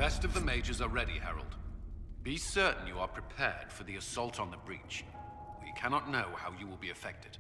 best of the mages are ready, Herald. Be certain you are prepared for the assault on the breach. We cannot know how you will be affected.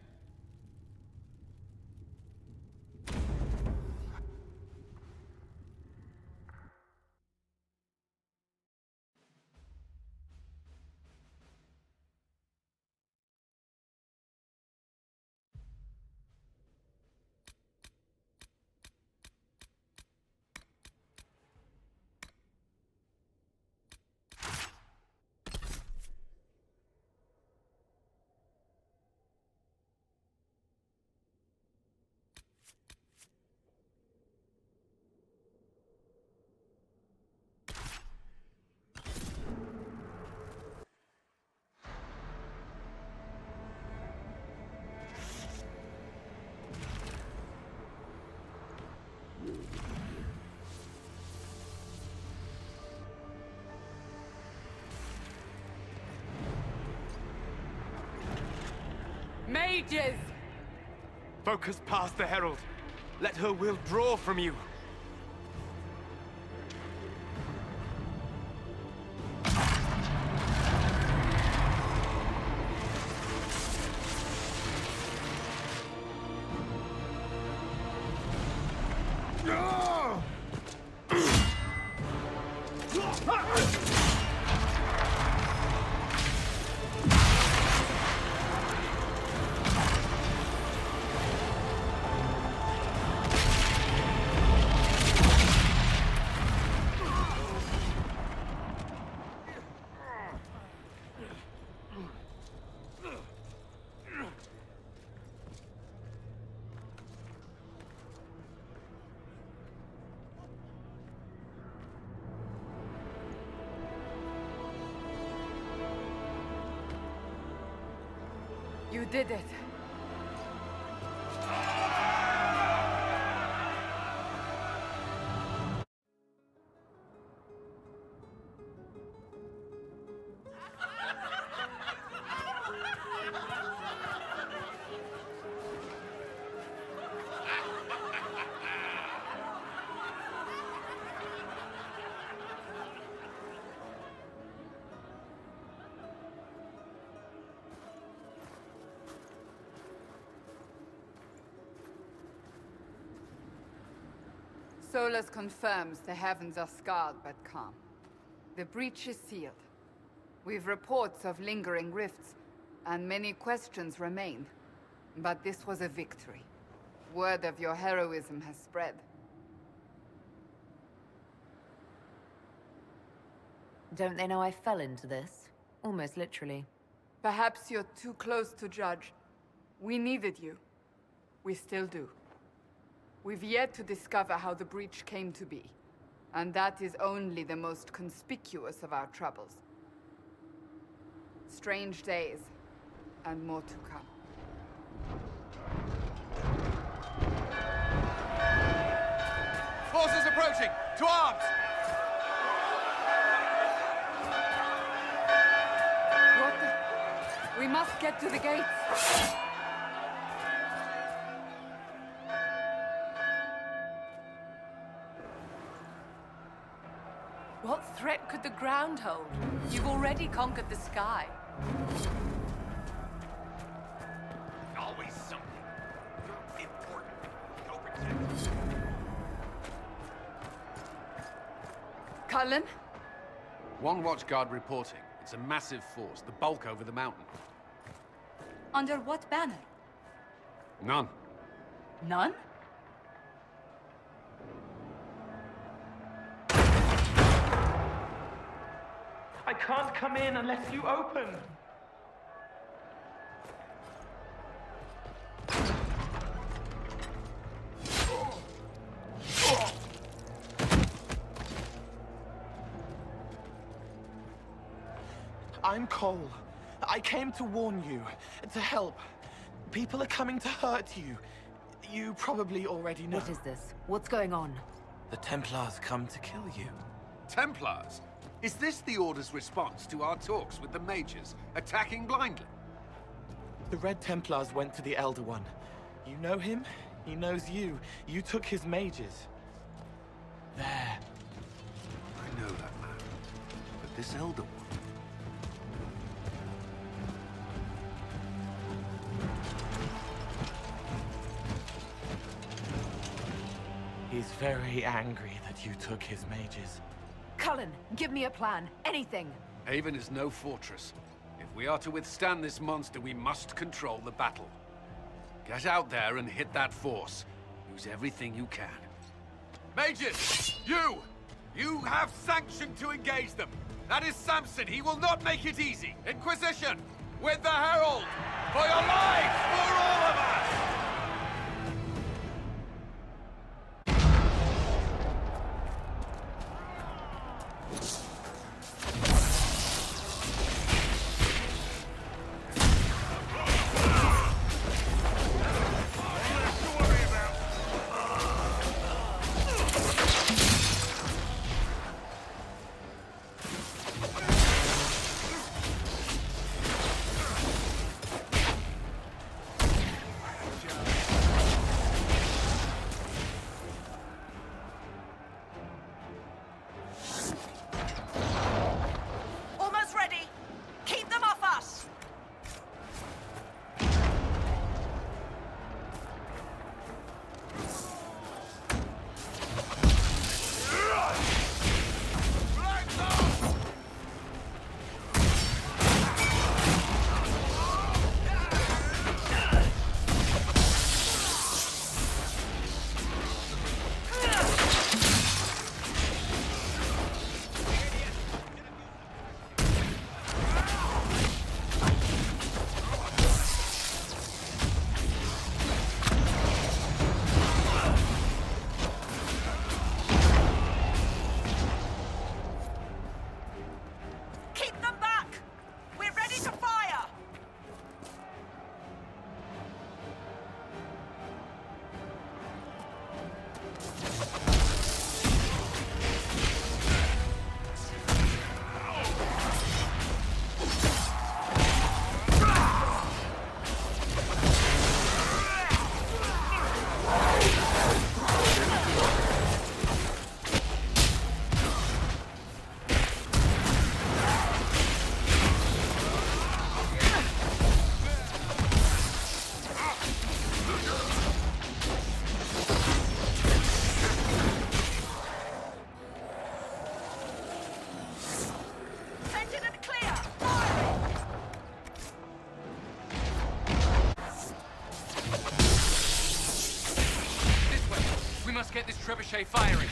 Mages! Focus past the Herald. Let her will draw from you. You did it. Solas confirms the heavens are scarred but calm. The breach is sealed. We've reports of lingering rifts, and many questions remain. But this was a victory. Word of your heroism has spread. Don't they know I fell into this? Almost literally. Perhaps you're too close to judge. We needed you. We still do. We've yet to discover how the breach came to be. And that is only the most conspicuous of our troubles. Strange days, and more to come. Forces approaching! To arms! What the... We must get to the gates. What threat could the ground hold? You've already conquered the sky. Always something. You're important. Go protect. Cullen? One watchguard reporting. It's a massive force, the bulk over the mountain. Under what banner? None. None? I can't come in unless you open. I'm Cole. I came to warn you, to help. People are coming to hurt you. You probably already know. What is this? What's going on? The Templars come to kill you. Templars? Is this the Order's response to our talks with the mages, attacking blindly? The Red Templars went to the Elder One. You know him? He knows you. You took his mages. There. I know that. This elder one. He's very angry that you took his mages. Cullen, give me a plan. Anything. Haven is no fortress. If we are to withstand this monster, we must control the battle. Get out there and hit that force. Use everything you can. Mages! You! You have sanction to engage them! That is Samson! He will not make it easy! Inquisition! With the Herald! For your lives! For all of us! Get this trebuchet firing.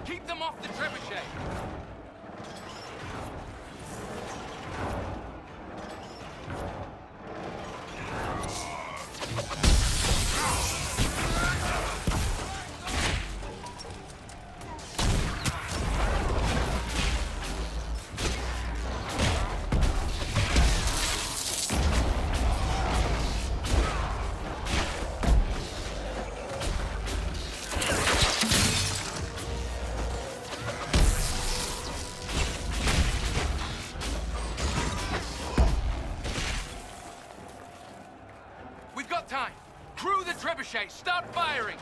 Keep them off the trebuchet! Time! Crew the trebuchet! Start firing!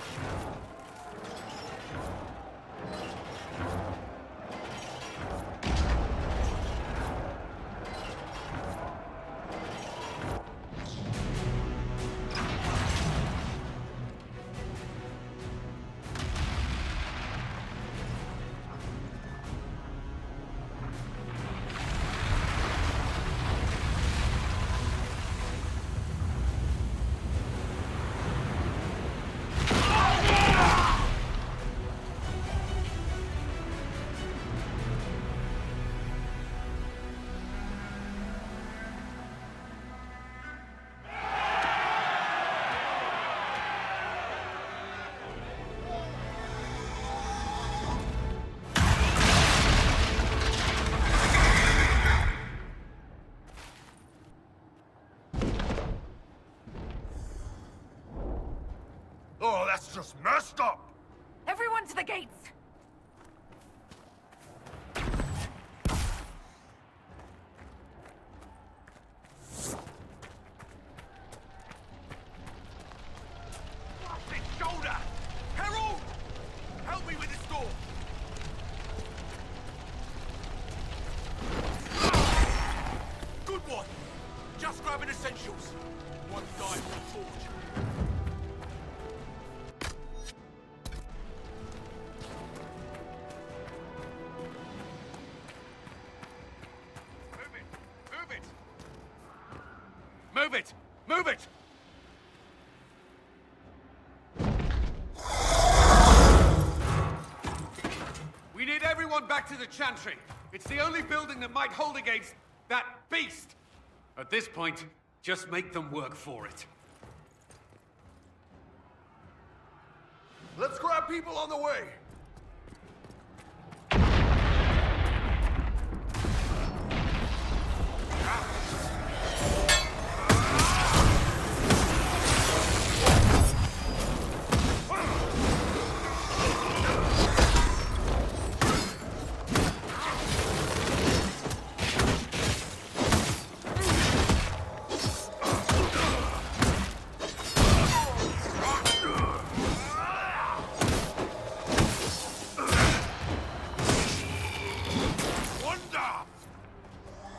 Oh, that's just messed up! Everyone to the gates! Shoulder! Herald! Help me with this door! Good one! Just grabbing essentials. One die for the forge. Move it! Move it! Move it! Move it! We need everyone back to the Chantry. It's the only building that might hold against that beast. At this point, just make them work for it. Let's grab people on the way!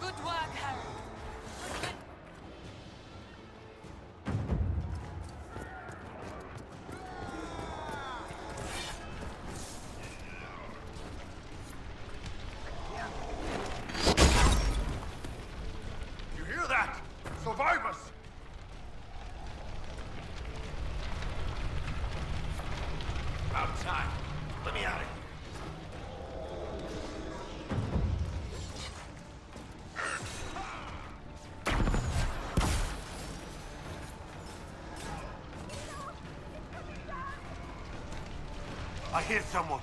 Good work, Herald. You hear that? Survivors! About time. Let me out of here. I hear someone.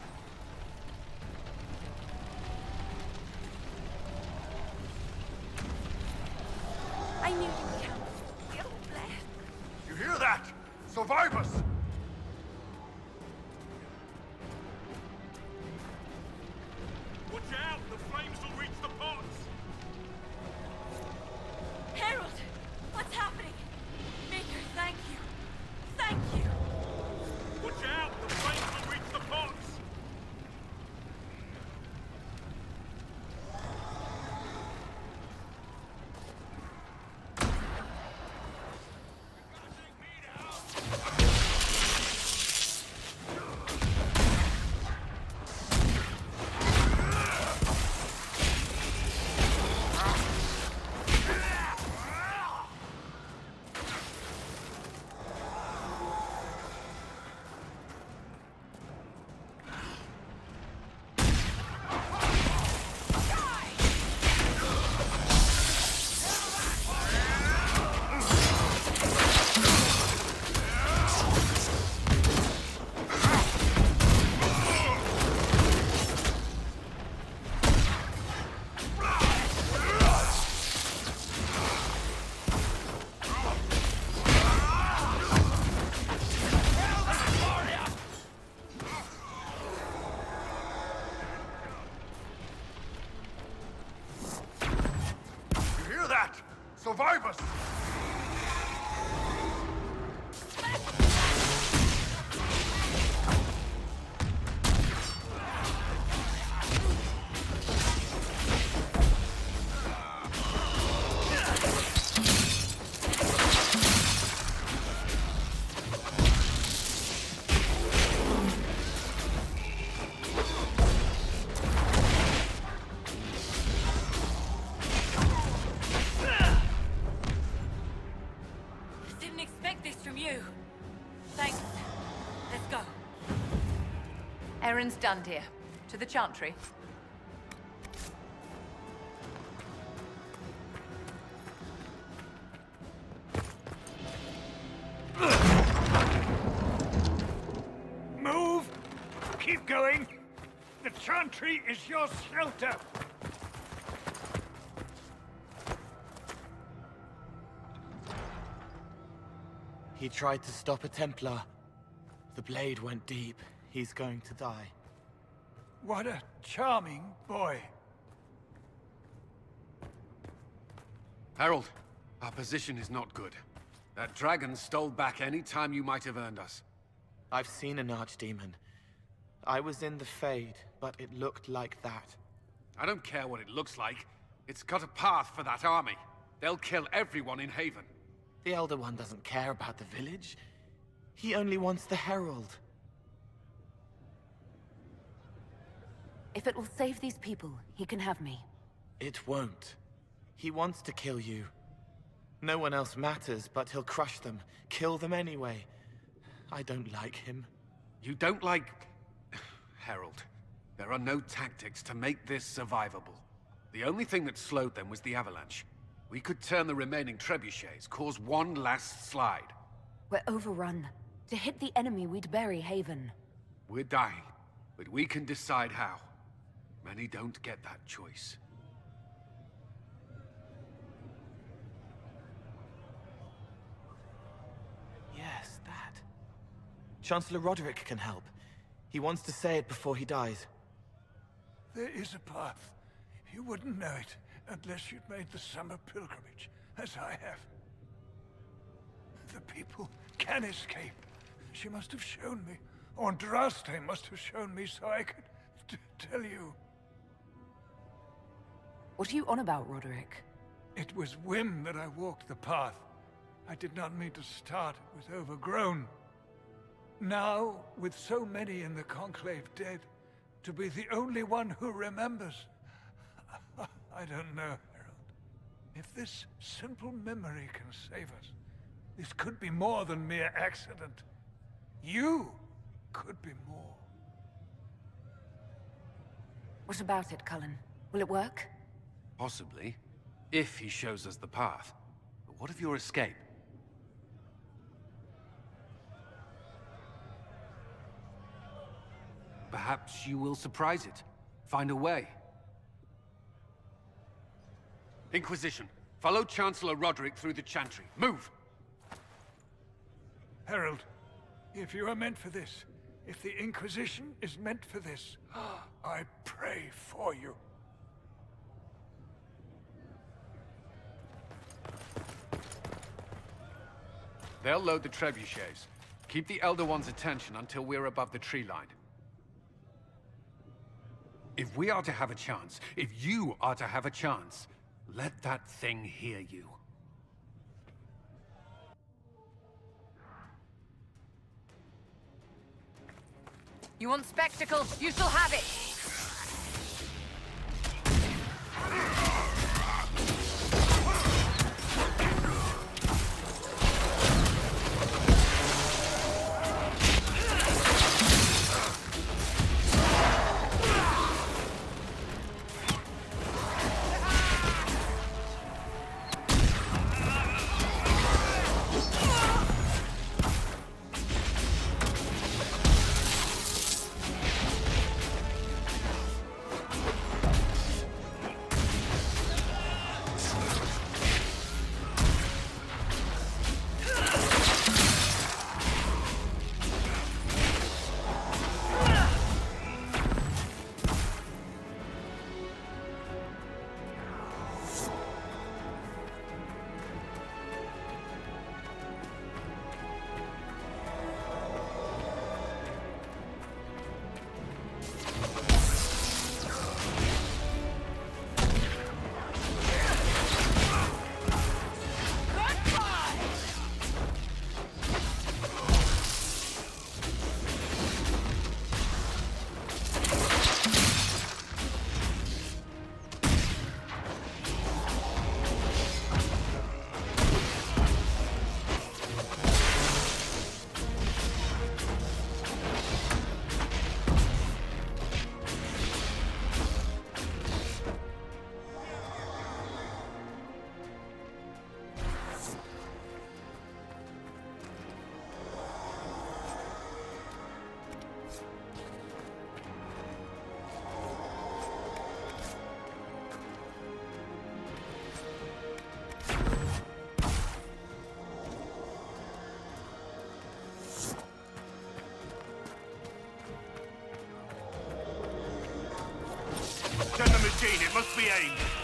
I knew you'd come. You're blessed. You hear that? Survivors! Watch out! The flames will reach the pots! Herald! What's happening? Maker, thank you. Thank you. Watch out! The flames will reach the pots! Survivors! Didn't expect this from you. Thanks. Let's go. Errand's done, dear. To the Chantry. Move! Keep going! The Chantry is your shelter! He tried to stop a Templar. The blade went deep. He's going to die. What a charming boy. Herald, our position is not good. That dragon stole back any time you might have earned us. I've seen an archdemon. I was in the Fade, but it looked like that. I don't care what it looks like. It's got a path for that army. They'll kill everyone in Haven. The Elder One doesn't care about the village. He only wants the Herald. If it will save these people, he can have me. It won't. He wants to kill you. No one else matters, but he'll crush them, kill them anyway. I don't like him. You don't like... Herald, there are no tactics to make this survivable. The only thing that slowed them was the avalanche. We could turn the remaining trebuchets, cause one last slide. We're overrun. To hit the enemy, we'd bury Haven. We're dying, but we can decide how. Many don't get that choice. Yes, that. Chancellor Roderick can help. He wants to say it before he dies. There is a path. You wouldn't know it unless you'd made the summer pilgrimage, as I have. The people can escape. She must have shown me. Andraste must have shown me so I could tell you. What are you on about, Roderick? It was whim that I walked the path. I did not mean to start. It was overgrown. Now, with so many in the Conclave dead, to be the only one who remembers... I don't know, Herald. If this simple memory can save us, this could be more than mere accident. You could be more. What about it, Cullen? Will it work? Possibly, if he shows us the path. But what of your escape? Perhaps you will surprise it. Find a way. Inquisition, follow Chancellor Roderick through the Chantry. Move! Herald, if you are meant for this, if the Inquisition is meant for this, I pray for you. They'll load the trebuchets. Keep the Elder One's attention until we're above the tree line. If we are to have a chance, if you are to have a chance, let that thing hear you. You want spectacle? You shall have it! machine. It must be aimed.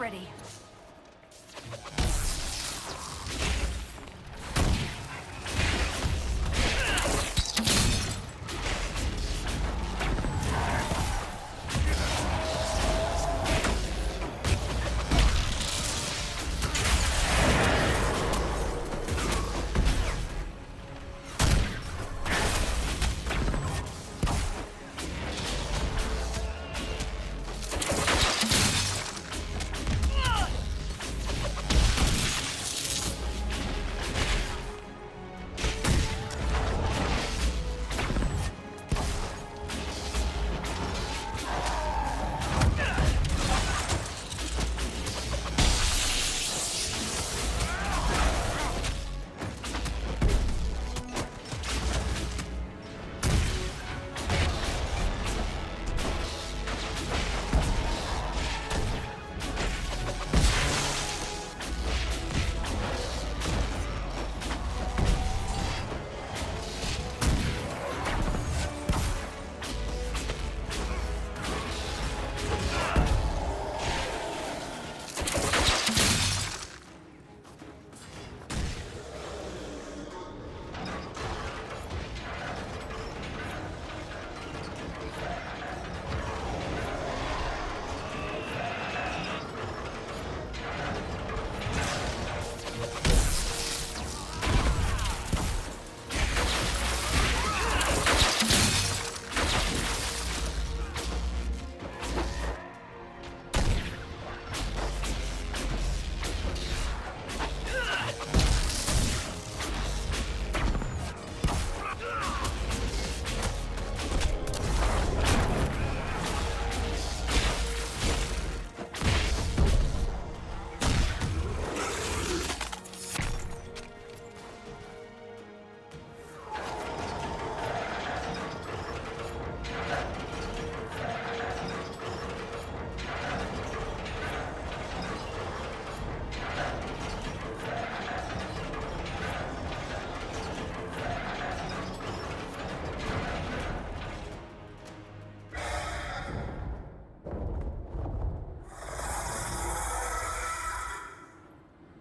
ready.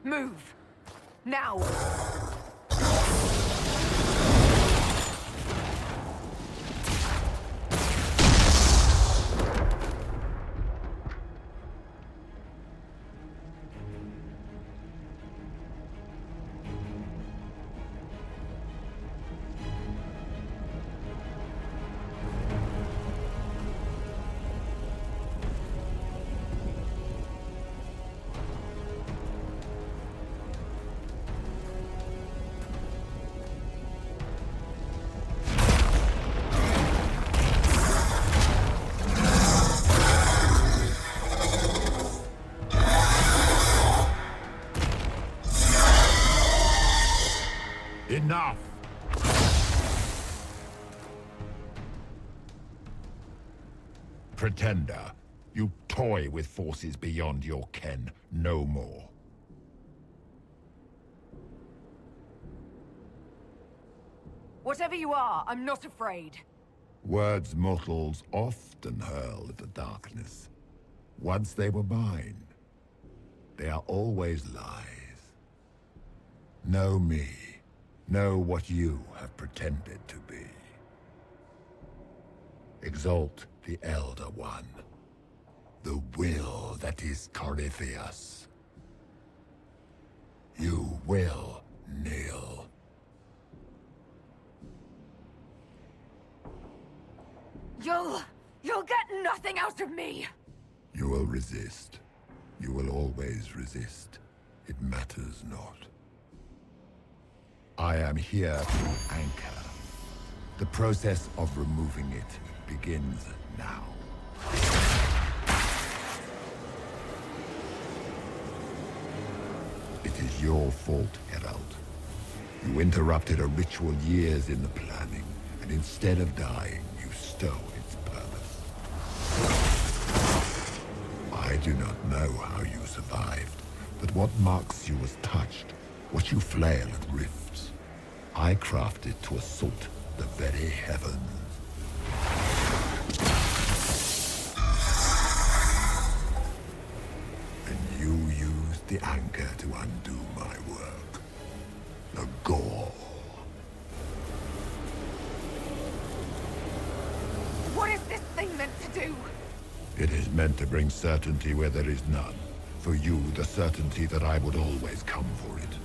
Move! Now! Enough! Pretender, you toy with forces beyond your ken no more. Whatever you are, I'm not afraid. Words mortals often hurl at the darkness. Once they were mine, they are always lies. Know me. Know what you have pretended to be. Exalt the Elder One. The will that is Corypheus. You will kneel. You'll get nothing out of me! You will resist. You will always resist. It matters not. I am here to anchor. The process of removing it begins now. It is your fault, Herald. You interrupted a ritual years in the planning, and instead of dying, you stole its purpose. I do not know how you survived, but what marks you as touched, what you flail at rifts, I crafted to assault the very heavens. And you used the anchor to undo my work. The gore. What is this thing meant to do? It is meant to bring certainty where there is none. For you, the certainty that I would always come for it.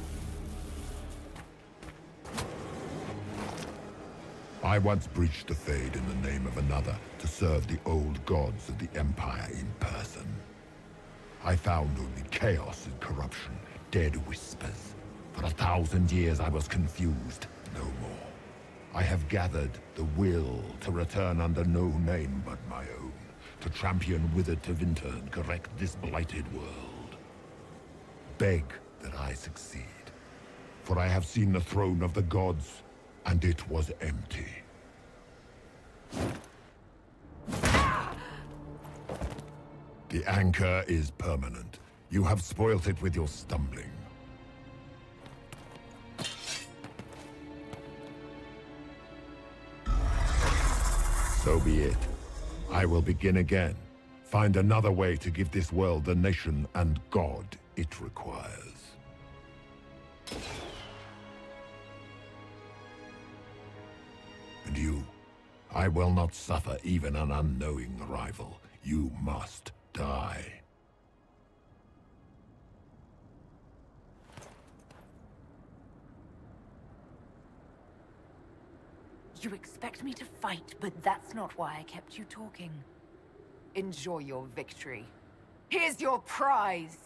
I once breached the Fade in the name of another to serve the old gods of the Empire in person. I found only chaos and corruption, dead whispers. For 1,000 years I was confused, no more. I have gathered the will to return under no name but my own, to champion withered Tevinter and correct this blighted world. Beg that I succeed, for I have seen the throne of the gods, and it was empty. The anchor is permanent. You have spoilt it with your stumbling. So be it. I will begin again. Find another way to give this world the nation and God it requires. And you, I will not suffer even an unknowing rival. You must die. You expect me to fight, but that's not why I kept you talking. Enjoy your victory. Here's your prize!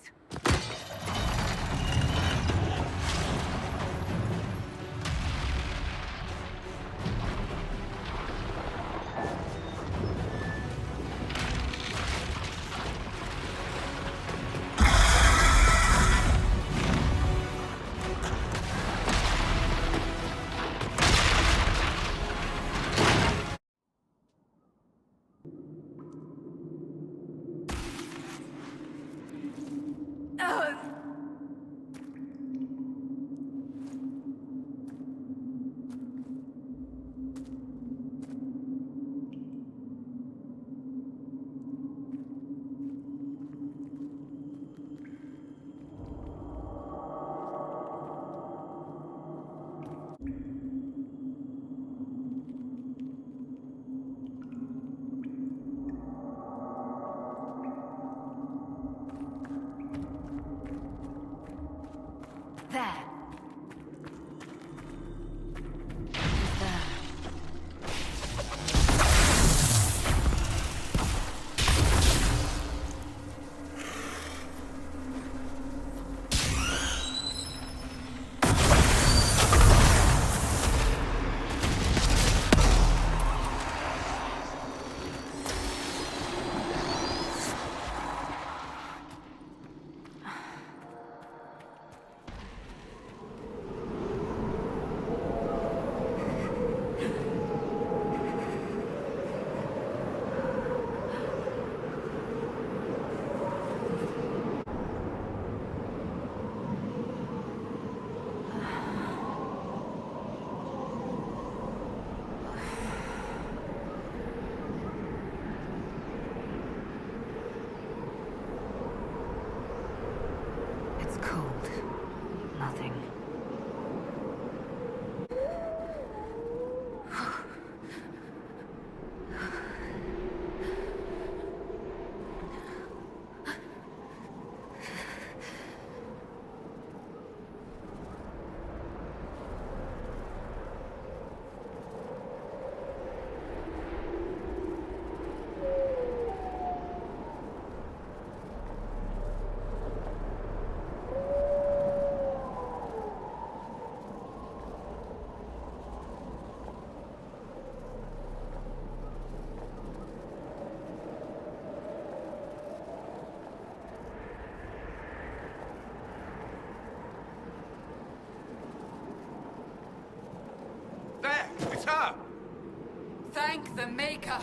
Thank the Maker!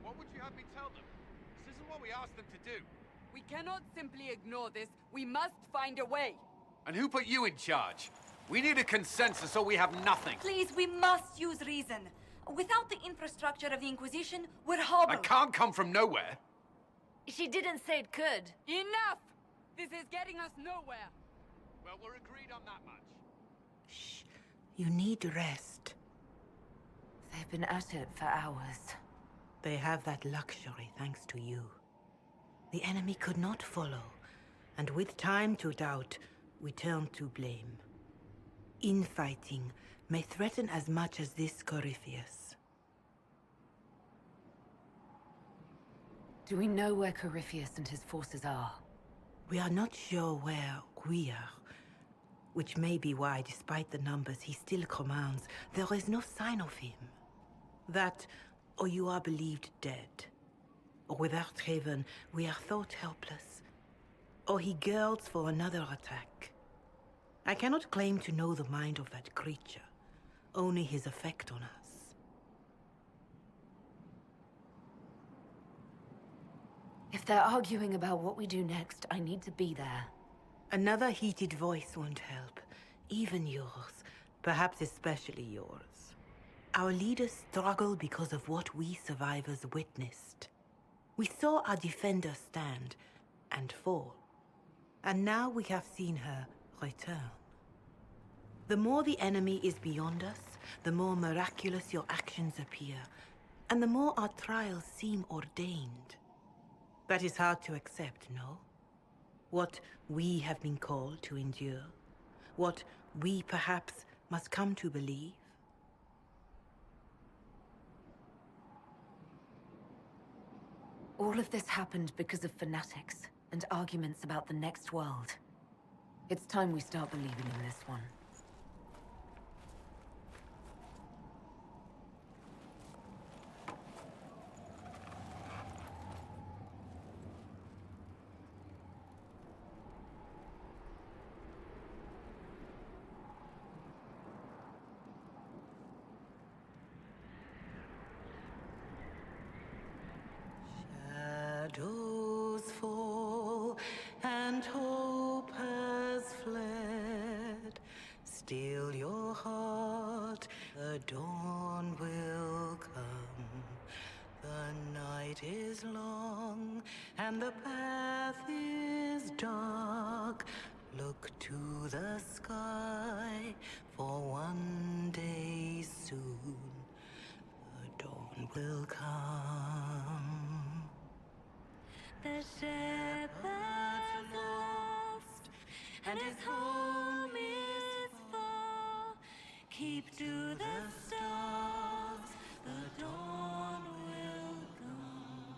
What would you have me tell them? This isn't what we asked them to do. We cannot simply ignore this. We must find a way. And who put you in charge? We need a consensus or we have nothing. Please, we must use reason. Without the infrastructure of the Inquisition, we're hobbled. I can't come from nowhere. She didn't say it could. Enough! This is getting us nowhere. Well, we're agreed on that much. Shh. You need rest. They've been at it for hours. They have that luxury thanks to you. The enemy could not follow, and with time to doubt, we turn to blame. Infighting may threaten as much as this Corypheus. Do we know where Corypheus and his forces are? We are not sure where we are, which may be why, despite the numbers he still commands, there is no sign of him. That, or you are believed dead. Or without Haven, we are thought helpless. Or he girds for another attack. I cannot claim to know the mind of that creature, only his effect on us. If they're arguing about what we do next, I need to be there. Another heated voice won't help. Even yours. Perhaps especially yours. Our leaders struggle because of what we survivors witnessed. We saw our defender stand and fall. And now we have seen her return. The more the enemy is beyond us, the more miraculous your actions appear, and the more our trials seem ordained. That is hard to accept, no? What we have been called to endure, what we perhaps must come to believe. All of this happened because of fanatics and arguments about the next world. It's time we start believing in this one. Shadows fall and hope has fled. Still your heart, the dawn will come. The night is long and the path is dark. Look to the sky, for one day soon the dawn will come. The shepherd lost, and his home is far. Keep to the stars, the dawn will come.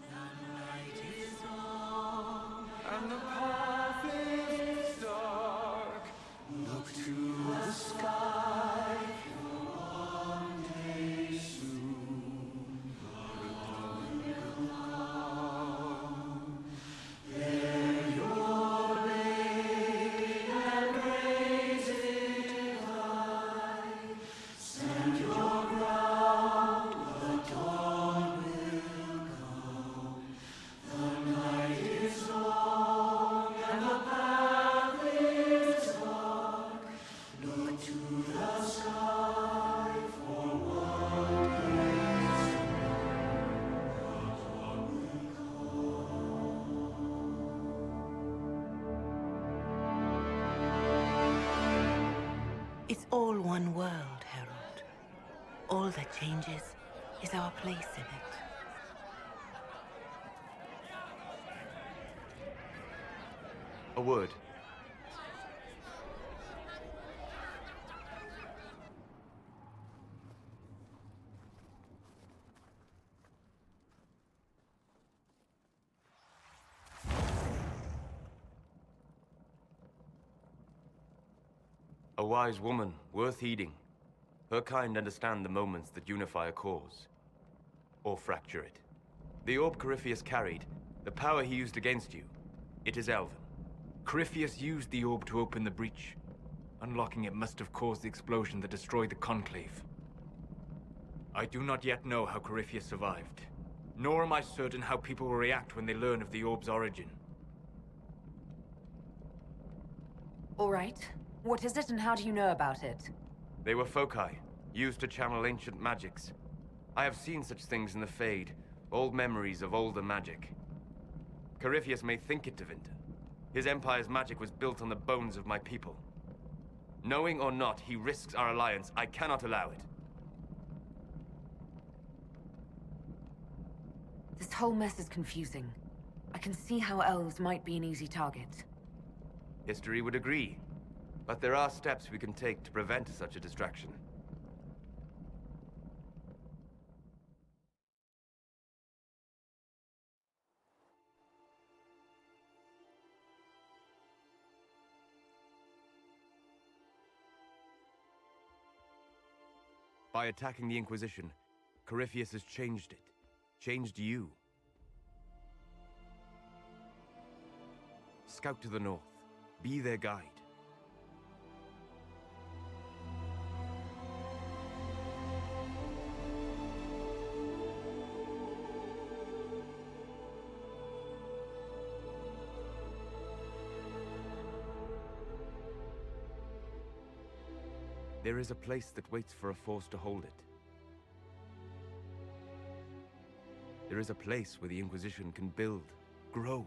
The night is long, and the path is dark. Look to the sky, for one day soon the dawn will come. Bear your blade and raise it high. Stand your ground, the dawn will come. The night is long and the path is dark. Look to the sky, for one day soon the dawn will come. It's all one world, Herald. All that changes is our place in it. A word. A A wise woman, worth heeding. Her kind understand the moments that unify a cause. Or fracture it. The Orb Corypheus carried, the power he used against you, it is Elven. Corypheus used the orb to open the breach. Unlocking it must have caused the explosion that destroyed the Conclave. I do not yet know how Corypheus survived, nor am I certain how people will react when they learn of the orb's origin. All right. What is it and how do you know about it? They were foci, used to channel ancient magics. I have seen such things in the Fade, old memories of older magic. Corypheus may think it Tevinter. His empire's magic was built on the bones of my people. Knowing or not, he risks our alliance. I cannot allow it. This whole mess is confusing. I can see how elves might be an easy target. History would agree. But there are steps we can take to prevent such a distraction. By attacking the Inquisition, Corypheus has changed it. Changed you. Scout to the north. Be their guide. There is a place that waits for a force to hold it. There is a place where the Inquisition can build, grow.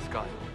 Skyhold.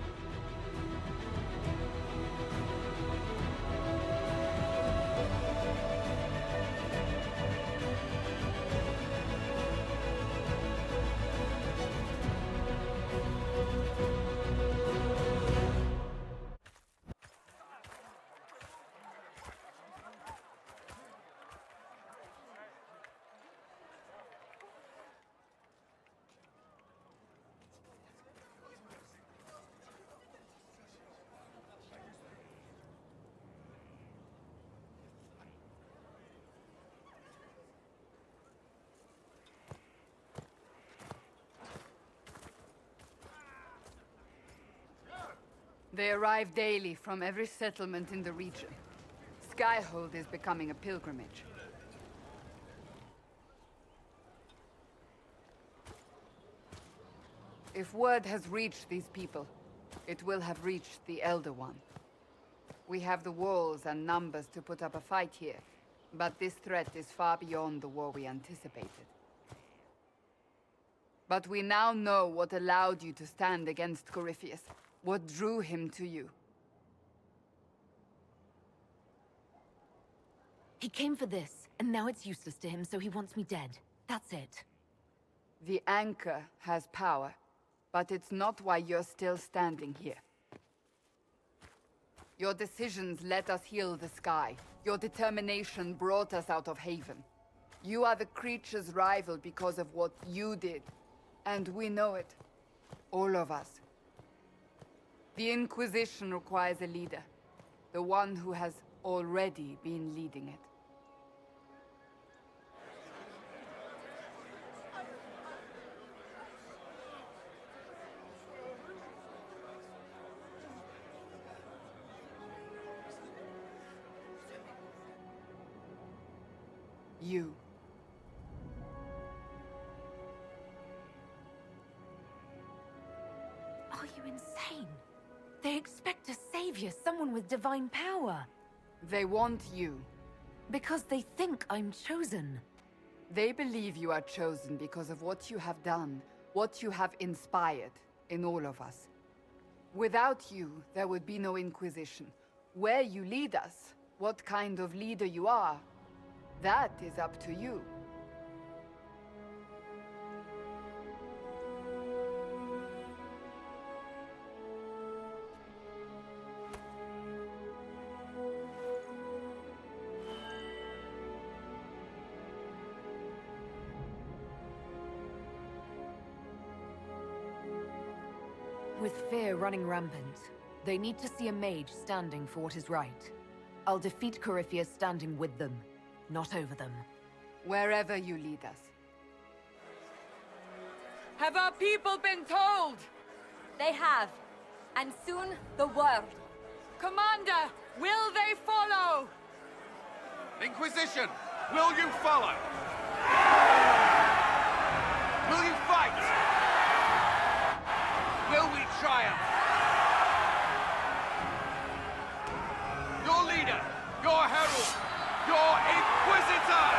They arrive daily from every settlement in the region. Skyhold is becoming a pilgrimage. If word has reached these people, it will have reached the Elder One. We have the walls and numbers to put up a fight here, but this threat is far beyond the war we anticipated. But we now know what allowed you to stand against Corypheus. What drew him to you? He came for this, and now it's useless to him, so he wants me dead. That's it. The Anchor has power, but it's not why you're still standing here. Your decisions let us heal the sky. Your determination brought us out of Haven. You are the creature's rival because of what you did, and we know it. All of us. The Inquisition requires a leader. The one who has already been leading it. You. Are you insane? They expect a savior, someone with divine power. They want you. Because they think I'm chosen. They believe you are chosen because of what you have done, what you have inspired in all of us. Without you, there would be no Inquisition. Where you lead us, what kind of leader you are, that is up to you. With fear running rampant, they need to see a mage standing for what is right. I'll defeat Corypheus standing with them, not over them. Wherever you lead us. Have our people been told? They have. And soon, the world. Commander, will they follow? Inquisition, will you follow? Will you fight? Will we triumph? Your leader, your herald, your Inquisitor!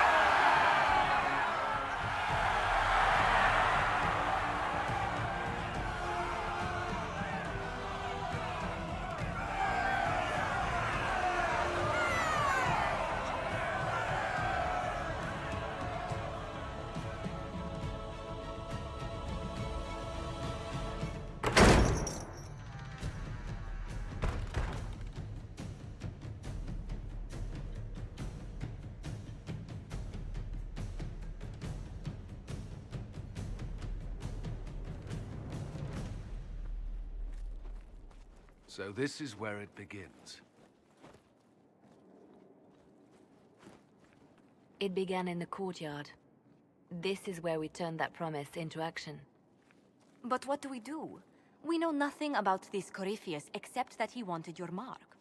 So this is where it begins. It began in the courtyard. This is where we turned that promise into action. But what do we do? We know nothing about this Corypheus except that he wanted your mark.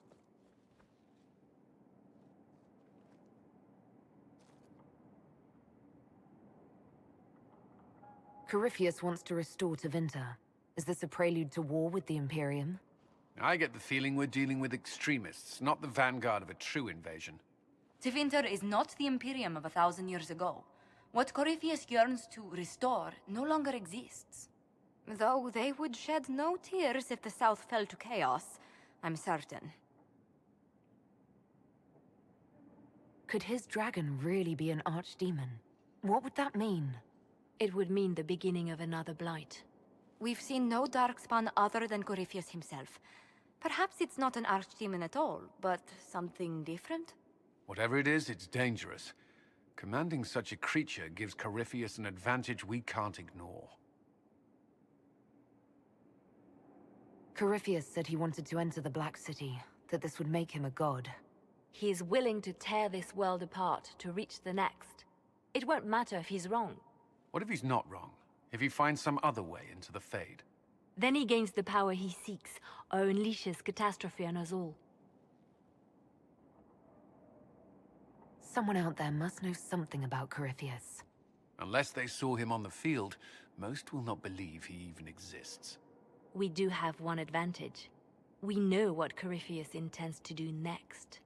Corypheus wants to restore Tevinter. Is this a prelude to war with the Imperium? I get the feeling we're dealing with extremists, not the vanguard of a true invasion. Tevinter is not the Imperium of 1,000 years ago. What Corypheus yearns to restore no longer exists. Though they would shed no tears if the South fell to chaos, I'm certain. Could his dragon really be an archdemon? What would that mean? It would mean the beginning of another blight. We've seen no darkspawn other than Corypheus himself. Perhaps it's not an archdemon at all, but something different? Whatever it is, it's dangerous. Commanding such a creature gives Corypheus an advantage we can't ignore. Corypheus said he wanted to enter the Black City, that this would make him a god. He is willing to tear this world apart to reach the next. It won't matter if he's wrong. What if he's not wrong? If he finds some other way into the Fade? Then he gains the power he seeks, or unleashes catastrophe on us all. Someone out there must know something about Corypheus. Unless they saw him on the field, most will not believe he even exists. We do have one advantage. We know what Corypheus intends to do next.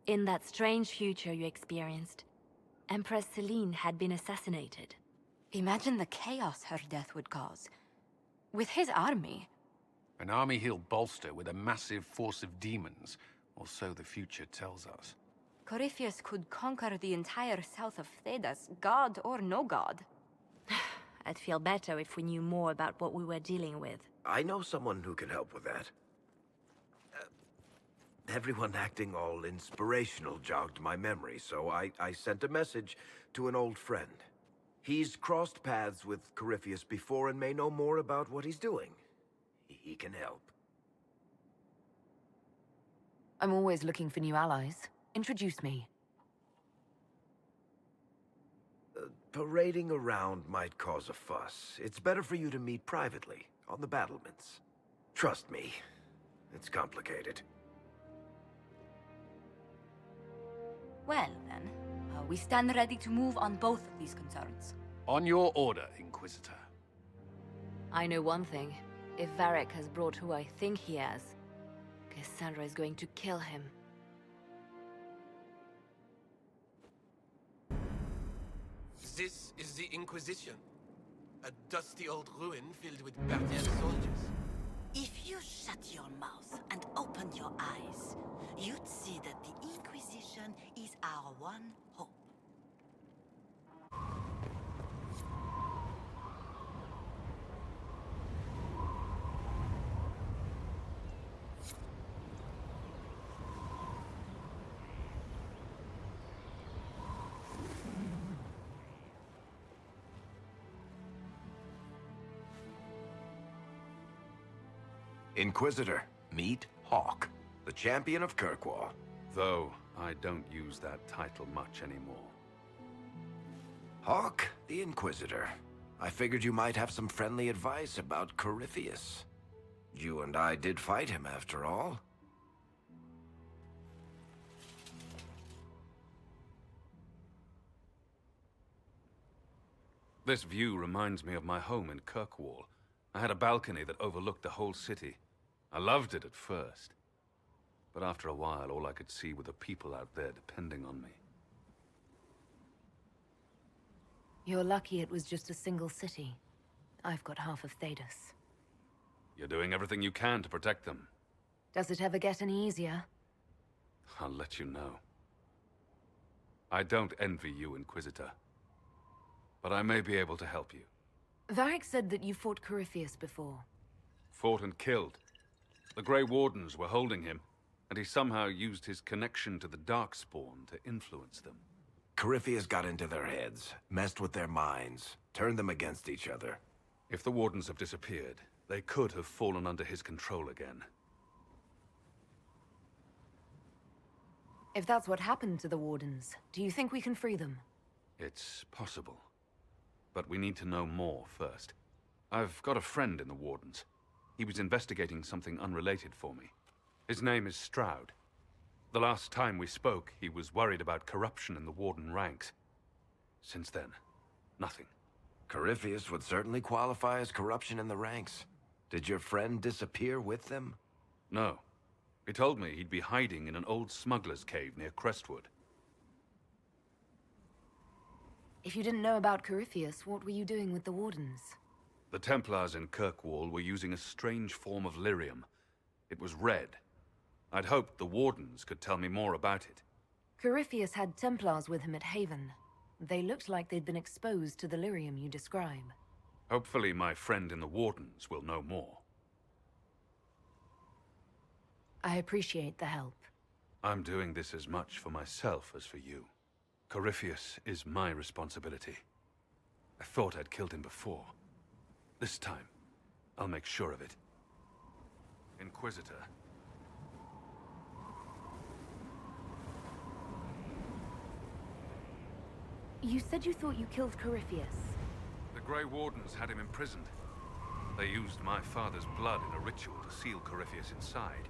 In that strange future you experienced, Empress Selene had been assassinated. Imagine the chaos her death would cause. With his army. An army he'll bolster with a massive force of demons, or so the future tells us. Corypheus could conquer the entire south of Thedas, god or no god. I'd feel better if we knew more about what we were dealing with. I know someone who can help with that. Everyone acting all inspirational jogged my memory, so I sent a message to an old friend. He's crossed paths with Corypheus before and may know more about what he's doing. He can help. I'm always looking for new allies. Introduce me. Parading around might cause a fuss. It's better for you to meet privately, on the battlements. Trust me, it's complicated. Well, then, we stand ready to move on both of these concerns. On your order, Inquisitor. I know one thing. If Varric has brought who I think he has, Cassandra is going to kill him. This Inquisition. A dusty old ruin filled with Bardian soldiers. If you shut your mouth and opened your eyes, you'd see that the Inquisition is our one hope. Inquisitor, meet Hawk, the champion of Kirkwall. Though I don't use that title much anymore. Hawk, the Inquisitor. I figured you might have some friendly advice about Corypheus. You and I did fight him, after all. This view reminds me of my home in Kirkwall. I had a balcony that overlooked the whole city. I loved it at first. But after a while, all I could see were the people out there depending on me. You're lucky it was just a single city. I've got half of Thedas. You're doing everything you can to protect them. Does it ever get any easier? I'll let you know. I don't envy you, Inquisitor. But I may be able to help you. Varric said that you fought Corypheus before. Fought and killed. The Grey Wardens were holding him, and he somehow used his connection to the Darkspawn to influence them. Corypheus got into their heads, messed with their minds, turned them against each other. If the Wardens have disappeared, they could have fallen under his control again. If that's what happened to the Wardens, do you think we can free them? It's possible. But we need to know more first. I've got a friend in the Wardens. He was investigating something unrelated for me. His name is Stroud. The last time we spoke, he was worried about corruption in the Warden ranks. Since then, nothing. Corypheus would certainly qualify as corruption in the ranks. Did your friend disappear with them? No. He told me he'd be hiding in an old smuggler's cave near Crestwood. If you didn't know about Corypheus, what were you doing with the Wardens? The Templars in Kirkwall were using a strange form of lyrium. It was red. I'd hoped the Wardens could tell me more about it. Corypheus had Templars with him at Haven. They looked like they'd been exposed to the lyrium you describe. Hopefully my friend in the Wardens will know more. I appreciate the help. I'm doing this as much for myself as for you. Corypheus is my responsibility. I thought I'd killed him before. This time, I'll make sure of it. Inquisitor. You said you thought you killed Corypheus. The Grey Wardens had him imprisoned. They used my father's blood in a ritual to seal Corypheus inside.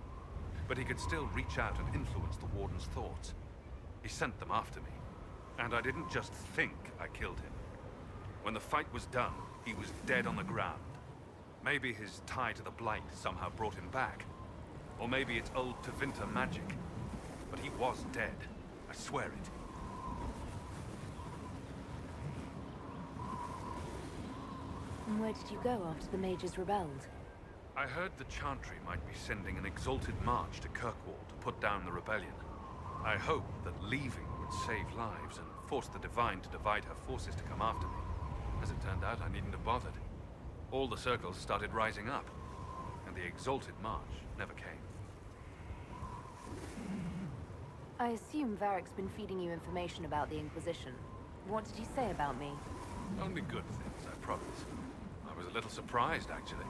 But he could still reach out and influence the Warden's thoughts. He sent them after me. And I didn't just think I killed him. When the fight was done, he was dead on the ground. Maybe his tie to the Blight somehow brought him back. Or maybe it's old Tevinter magic. But he was dead. I swear it. And where did you go after the mages rebelled? I heard the Chantry might be sending an exalted march to Kirkwall to put down the rebellion. I hoped that leaving would save lives and force the Divine to divide her forces to come after me. As it turned out, I needn't have bothered. All the circles started rising up, and the exalted march never came. I assume Varric's been feeding you information about the Inquisition. What did he say about me? Only good things, I promise. I was a little surprised, actually.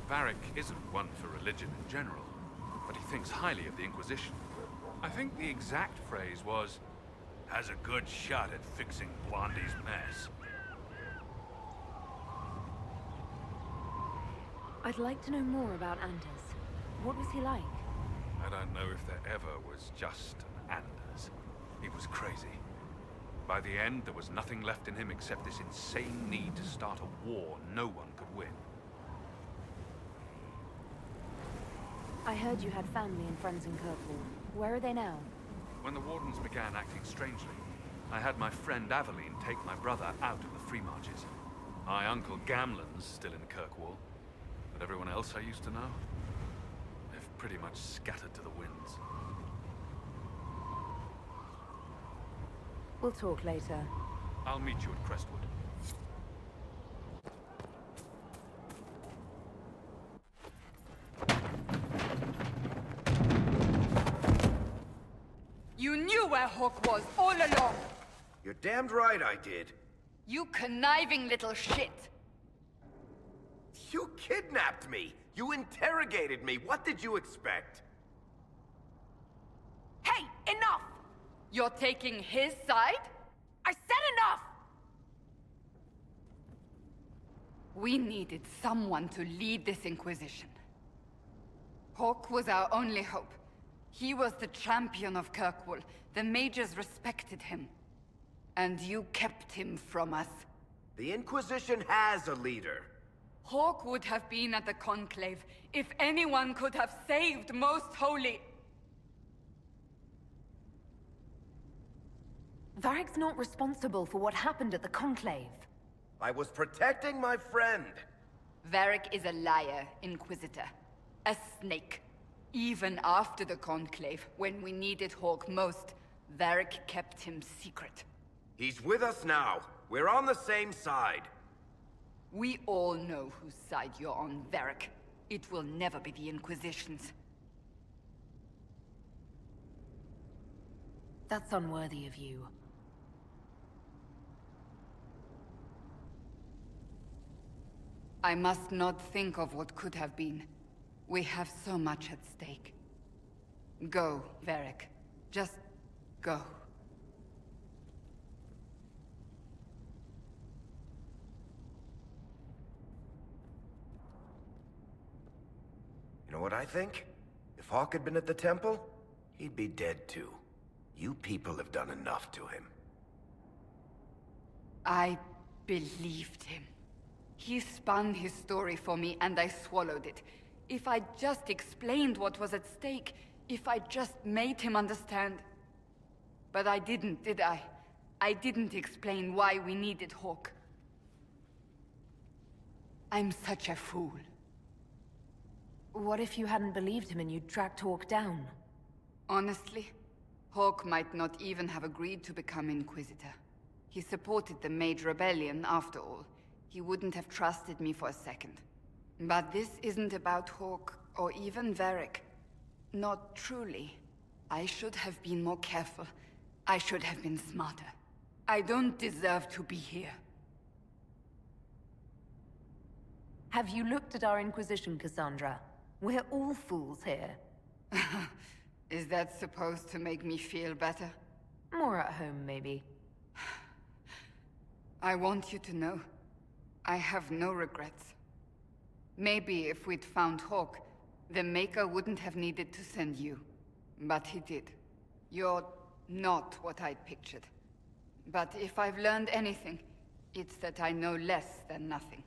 Varric isn't one for religion in general, but he thinks highly of the Inquisition. I think the exact phrase was, has a good shot at fixing Blondie's mess. I'd like to know more about Anders. What was he like? I don't know if there ever was just an Anders. He was crazy. By the end, there was nothing left in him except this insane need to start a war no one could win. I heard you had family and friends in Kirkwall. Where are they now? When the Wardens began acting strangely, I had my friend Aveline take my brother out of the free marches. My uncle Gamlen's still in Kirkwall, but everyone else I used to know, they've pretty much scattered to the winds. We'll talk later. I'll meet you at Crestwood. You knew where Hawk was all along! You're damned right I did. You conniving little shit! You kidnapped me! You interrogated me! What did you expect? Hey, enough! You're taking his side? I said enough! We needed someone to lead this Inquisition. Hawk was our only hope. He was the champion of Kirkwall. The mages respected him. And you kept him from us. The Inquisition has a leader. Hawk would have been at the Conclave if anyone could have saved Most Holy. Varric's not responsible for what happened at the Conclave. I was protecting my friend. Varric is a liar, Inquisitor. A snake. Even after the Conclave, when we needed Hawk most, Varric kept him secret. He's with us now. We're on the same side. We all know whose side you're on, Varric. It will never be the Inquisition's. That's unworthy of you. I must not think of what could have been. We have so much at stake. Go, Varric. Just go. You know what I think? If Hawk had been at the temple, he'd be dead too. You people have done enough to him. I believed him. He spun his story for me and I swallowed it. If I just explained what was at stake, if I just made him understand. But I didn't, did I? I didn't explain why we needed Hawk. I'm such a fool. What if you hadn't believed him and you'd tracked Hawk down? Honestly, Hawk might not even have agreed to become Inquisitor. He supported the Mage Rebellion, after all. He wouldn't have trusted me for a second. But this isn't about Hawk, or even Varric. Not truly. I should have been more careful. I should have been smarter. I don't deserve to be here. Have you looked at our Inquisition, Cassandra? We're all fools here. Is that supposed to make me feel better? More at home, maybe. I want you to know, I have no regrets. Maybe if we'd found Hawk, the Maker wouldn't have needed to send you. But he did. You're not what I'd pictured. But if I've learned anything, it's that I know less than nothing.